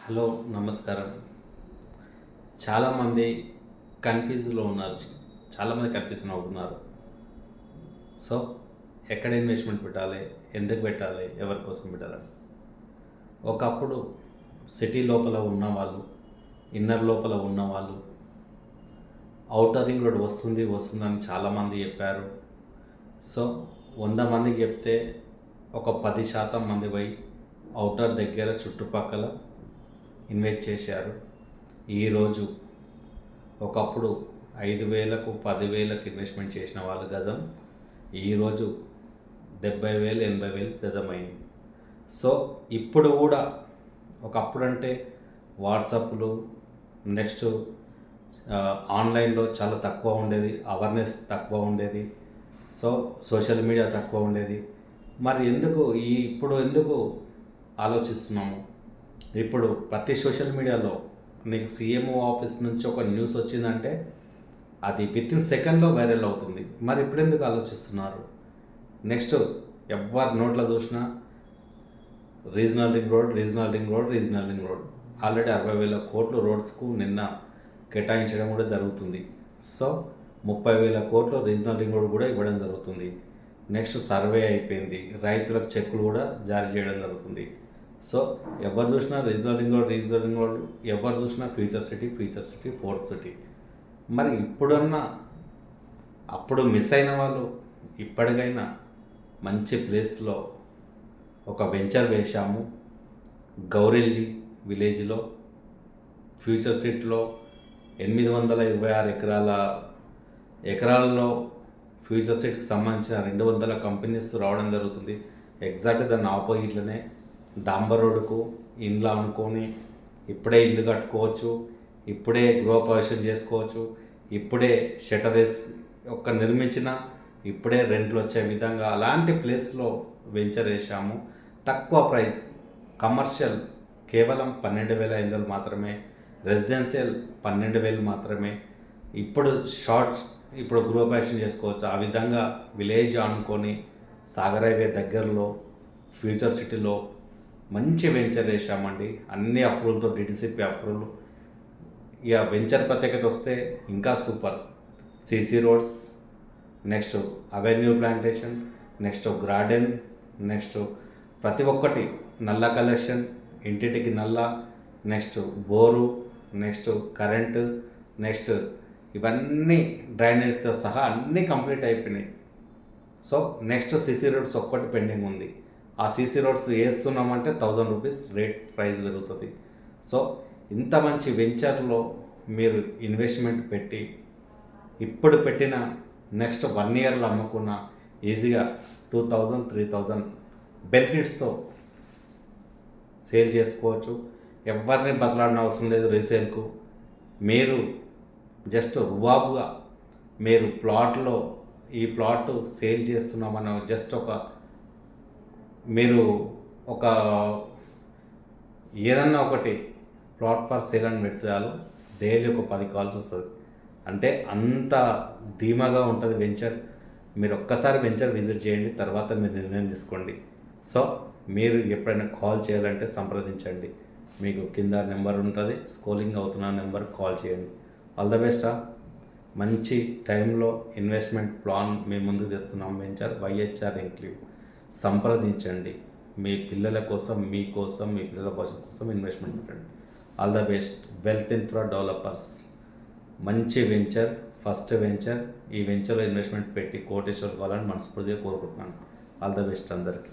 Hello, నమస్కారం. చాలామంది కన్‌ఫ్యూజ్‌లో ఉన్నారు. చాలామంది కన్‌ఫ్యూజన్ అవుతున్నారు. సో, ఎక్కడ ఇన్వెస్ట్‌మెంట్ పెట్టాలి? ఎందుకు పెట్టాలి? ఎవరి కోసం పెట్టాలని. ఒకప్పుడు సిటీ లోపల ఉన్నవాళ్ళు, ఇన్నర్ లోపల ఉన్నవాళ్ళు, ఔటర్ రింగ్ రోడ్ వస్తుందని చాలామంది చెప్పారు. సో, 100 మందికి చెప్తే ఒక 10% మంది పోయి ఔటర్ దగ్గర చుట్టుపక్కల ఇన్వెస్ట్ చేశారు. ఈరోజు ఒకప్పుడు 5,000కు 10,000కు ఇన్వెస్ట్మెంట్ చేసిన వాళ్ళు గజం ఈరోజు 70,000 80,000 గజం అయింది. సో ఇప్పుడు కూడా ఒకప్పుడంటే వాట్సాప్లు నెక్స్ట్ ఆన్లైన్లో చాలా తక్కువ ఉండేది, అవేర్నెస్ తక్కువ ఉండేది. సో సోషల్ మీడియా తక్కువ ఉండేది. మరి ఇప్పుడు ఎందుకు ఆలోచిస్తున్నాము? ఇప్పుడు ప్రతి సోషల్ మీడియాలో నీకు సీఎంఓ ఆఫీస్ నుంచి ఒక న్యూస్ వచ్చిందంటే అది వితిన్ సెకండ్లో వైరల్ అవుతుంది. మరి ఇప్పుడు ఎందుకు ఆలోచిస్తున్నారు? నెక్స్ట్ ఎవరి నోట్లో చూసినా రీజనల్ రింగ్ రోడ్ ఆల్రెడీ 60,000 కోట్లు రోడ్స్కు నిన్న కేటాయించడం కూడా జరుగుతుంది. సో 30,000 కోట్లు రీజనల్ రింగ్ రోడ్ కూడా ఇవ్వడం జరుగుతుంది. నెక్స్ట్ సర్వే అయిపోయింది, రైతులకు చెక్కులు కూడా జారీ చేయడం జరుగుతుంది. సో ఎవరు చూసినా రీజనల్ రింగ్ రోడ్, ఎవరు చూసినా ఫ్యూచర్ సిటీ, ఫోర్త్ సిటీ. మరి ఇప్పుడన్నా అప్పుడు మిస్ అయిన వాళ్ళు ఇప్పటికైనా మంచి ప్లేస్లో ఒక వెంచర్ వేశాము. గౌరెల్లి విలేజ్లో ఫ్యూచర్ సిటీలో 826 ఎకరాలలో ఫ్యూచర్ సిటీకి సంబంధించిన 200 కంపెనీస్ రావడం జరుగుతుంది. ఎగ్జాక్ట్ దాని ఆపోజిట్లోనే డాంబర్ రోడ్డుకు ఇండ్లు అనుకొని ఇప్పుడే ఇల్లు కట్టుకోవచ్చు, ఇప్పుడే గృహప్రవేశం చేసుకోవచ్చు, ఇప్పుడే షటరేస్ నిర్మించిన ఇప్పుడే రెంట్లు వచ్చే విధంగా అలాంటి ప్లేస్లో వెంచర్ వేసాము. తక్కువ ప్రైస్, కమర్షియల్ కేవలం 12,500 మాత్రమే, రెసిడెన్షియల్ 12,000 మాత్రమే. ఇప్పుడు గృహప్రవేశం చేసుకోవచ్చు. ఆ విధంగా విలేజ్ అనుకొని సాగర్ హైవే దగ్గరలో ఫ్యూచర్ సిటీలో మంచి వెంచర్ వేసామండి. అన్ని అప్రూవల్తో, డిటిసిపి అప్రూవల్. ఇక వెంచర్ ప్రత్యేకత వస్తే ఇంకా super. CC roads, next avenue plantation, next garden, next ప్రతి ఒక్కటి నల్ల కలెక్షన్, ఇంటింటికి నల్ల, next bore, next current, next ఇవన్నీ డ్రైనేజ్తో సహా అన్నీ కంప్లీట్ అయిపోయినాయి. సో నెక్స్ట్ సీసీ రోడ్స్ ఒక్కటి పెండింగ్ ఉంది. ఆ సీసీ రోడ్స్ వేస్తున్నామంటే 1,000 రూపీస్ ప్రైస్ పెరుగుతుంది. సో ఇంత మంచి వెంచర్లో మీరు ఇన్వెస్ట్మెంట్ పెట్టి ఇప్పుడు పెట్టిన నెక్స్ట్ 1 ఇయర్లో అమ్ముకున్న ఈజీగా 2,000 3,000 బెనిఫిట్స్తో సేల్ చేసుకోవచ్చు. ఎవరిని బదలాడిన అవసరం లేదు. రీసేల్కు మీరు జస్ట్ రుబాబుగా మీరు ఈ ప్లాట్ సేల్ చేస్తున్నామన్న జస్ట్ మీరు ఏదన్నా ఒకటి ప్లాట్ ఫర్ సేల్ అని పెడితే చాలు, డైలీ ఒక 10 కాల్స్ వస్తుంది. అంటే అంత ధీమాగా ఉంటుంది వెంచర్. మీరు ఒక్కసారి వెంచర్ విజిట్ చేయండి, తర్వాత మీరు నిర్ణయం తీసుకోండి. సో మీరు ఎప్పుడైనా కాల్ చేయాలంటే సంప్రదించండి. మీకు కింద నెంబర్ ఉంటుంది, స్క్రోలింగ్ అవుతున్న నెంబర్ కాల్ చేయండి. All the best. మంచి టైంలో ఇన్వెస్ట్మెంట్ ప్లాన్ మీ ముందుకు తెస్తున్నాం. Venture వైహెచ్ఆర్ include. సంప్రదించండి. మీ పిల్లల కోసం, మీకోసం, మీ పిల్లల భవిష్యత్తు కోసం ఇన్వెస్ట్మెంట్ పెట్టండి. All the best. Wealth infra developers మంచి వెంచర్, ఫస్ట్ వెంచర్. ఈ వెంచర్లో ఇన్వెస్ట్మెంట్ పెట్టి కోటేశ్వర్ కావాలని మనస్ఫూర్తిగా కోరుకుంటున్నాను. ఆల్ ద బెస్ట్ అందరికీ.